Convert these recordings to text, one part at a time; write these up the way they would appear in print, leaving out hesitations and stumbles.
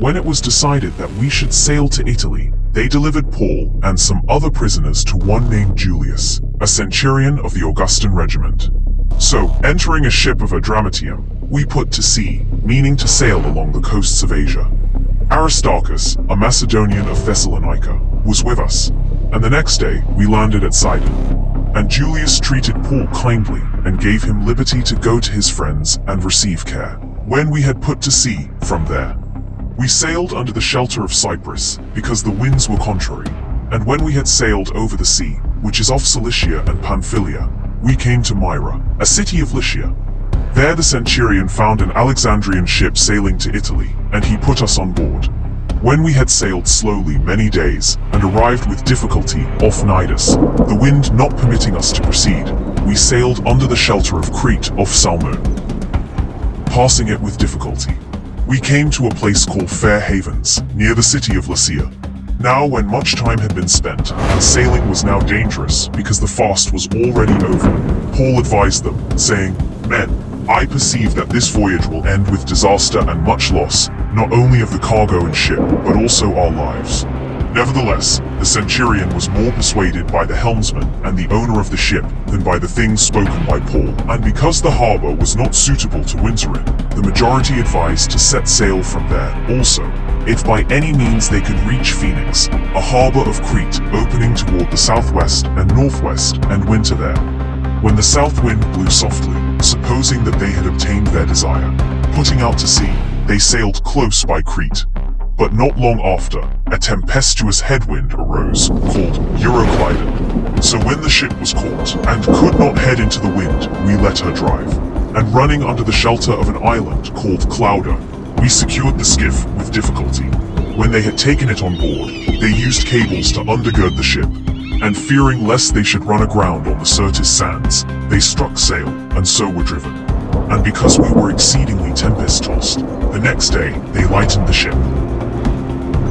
When it was decided that we should sail to Italy, they delivered Paul and some other prisoners to one named Julius, a centurion of the Augustan regiment. So, entering a ship of Adramyttium, we put to sea, meaning to sail along the coasts of Asia. Aristarchus, a Macedonian of Thessalonica, was with us, and the next day we landed at Sidon. And Julius treated Paul kindly and gave him liberty to go to his friends and receive care. When we had put to sea from there, we sailed under the shelter of Cyprus, because the winds were contrary. And when we had sailed over the sea, which is off Cilicia and Pamphylia, we came to Myra, a city of Lycia. There the centurion found an Alexandrian ship sailing to Italy, and he put us on board. When we had sailed slowly many days, and arrived with difficulty off Cnidus, the wind not permitting us to proceed, we sailed under the shelter of Crete off Salmone. Passing it with difficulty, we came to a place called Fair Havens, near the city of Lycia. Now when much time had been spent, and sailing was now dangerous because the fast was already over, Paul advised them, saying, "Men, I perceive that this voyage will end with disaster and much loss, not only of the cargo and ship, but also our lives." Nevertheless, the centurion was more persuaded by the helmsman and the owner of the ship than by the things spoken by Paul, and because the harbor was not suitable to winter in, the majority advised to set sail from there also, if by any means they could reach Phoenix, a harbor of Crete opening toward the southwest and northwest, and winter there. When the south wind blew softly, supposing that they had obtained their desire, putting out to sea, they sailed close by Crete. But not long after, a tempestuous headwind arose, called Euroclydon. So when the ship was caught, and could not head into the wind, we let her drive. And running under the shelter of an island called Clauda, we secured the skiff with difficulty. When they had taken it on board, they used cables to undergird the ship, and fearing lest they should run aground on the Syrtis sands, they struck sail, and so were driven. And because we were exceedingly tempest-tossed, the next day they lightened the ship.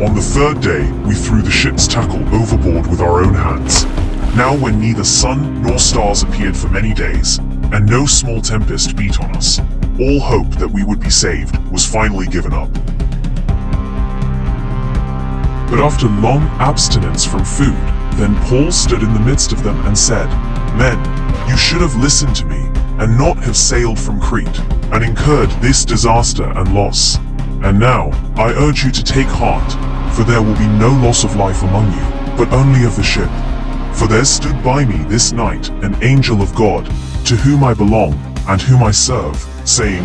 On the third day, we threw the ship's tackle overboard with our own hands. Now when neither sun nor stars appeared for many days, and no small tempest beat on us, all hope that we would be saved was finally given up. But after long abstinence from food, then Paul stood in the midst of them and said, "Men, you should have listened to me, and not have sailed from Crete, and incurred this disaster and loss. And now, I urge you to take heart, for there will be no loss of life among you, but only of the ship. For there stood by me this night an angel of God, to whom I belong, and whom I serve, saying,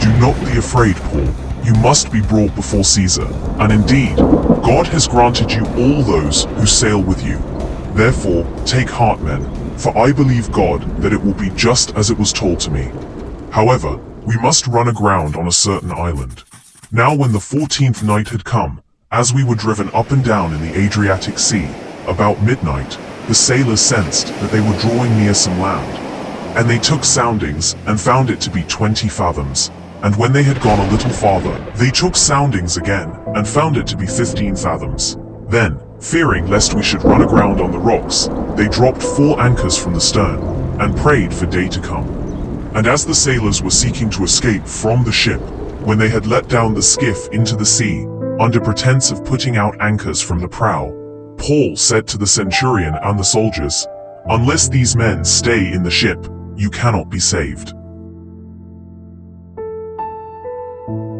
'Do not be afraid, Paul. You must be brought before Caesar, and indeed, God has granted you all those who sail with you. Therefore, take heart, men, for I believe God that it will be just as it was told to me. However, we must run aground on a certain island.' Now when the 14th night had come, as we were driven up and down in the Adriatic Sea, about midnight, the sailors sensed that they were drawing near some land. And they took soundings, and found it to be 20 fathoms. And when they had gone a little farther, they took soundings again, and found it to be 15 fathoms. Then, fearing lest we should run aground on the rocks, they dropped 4 anchors from the stern, and prayed for day to come. And as the sailors were seeking to escape from the ship, when they had let down the skiff into the sea, under pretense of putting out anchors from the prow, Paul said to the centurion and the soldiers, 'Unless these men stay in the ship, you cannot be saved.'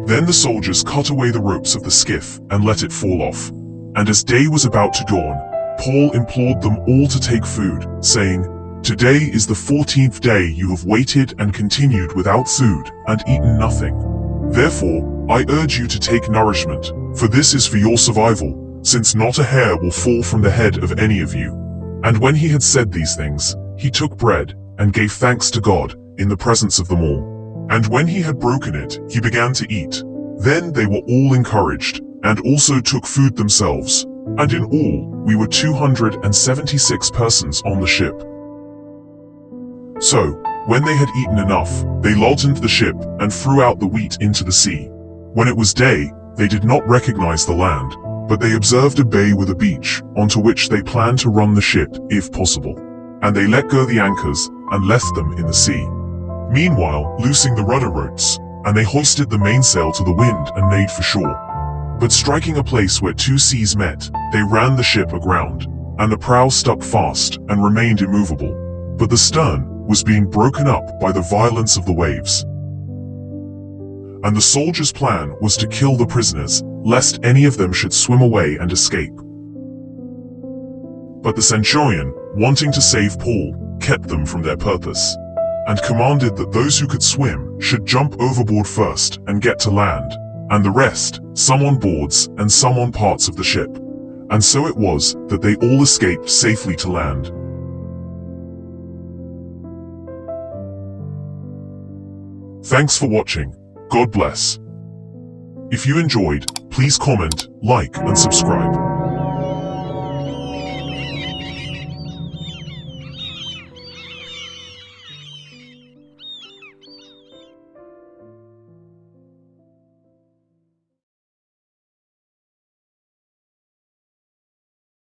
Then the soldiers cut away the ropes of the skiff and let it fall off. And as day was about to dawn, Paul implored them all to take food, saying, 'Today is the 14th day you have waited and continued without food, and eaten nothing. Therefore, I urge you to take nourishment, for this is for your survival, since not a hair will fall from the head of any of you.' And when he had said these things, he took bread, and gave thanks to God, in the presence of them all. And when he had broken it, he began to eat. Then they were all encouraged, and also took food themselves. And in all, we were 276 persons on the ship. So, when they had eaten enough, they lightened the ship, and threw out the wheat into the sea. When it was day, they did not recognize the land, but they observed a bay with a beach, onto which they planned to run the ship, if possible. And they let go the anchors, and left them in the sea. Meanwhile, loosing the rudder ropes, and they hoisted the mainsail to the wind and made for shore. But striking a place where two seas met, they ran the ship aground, and the prow stuck fast and remained immovable. But the stern was being broken up by the violence of the waves. And the soldiers' plan was to kill the prisoners, lest any of them should swim away and escape. But the centurion, wanting to save Paul, kept them from their purpose, and commanded that those who could swim should jump overboard first and get to land, and the rest, some on boards and some on parts of the ship. And so it was that they all escaped safely to land. Thanks for watching. God bless. If you enjoyed, please comment, like, and subscribe.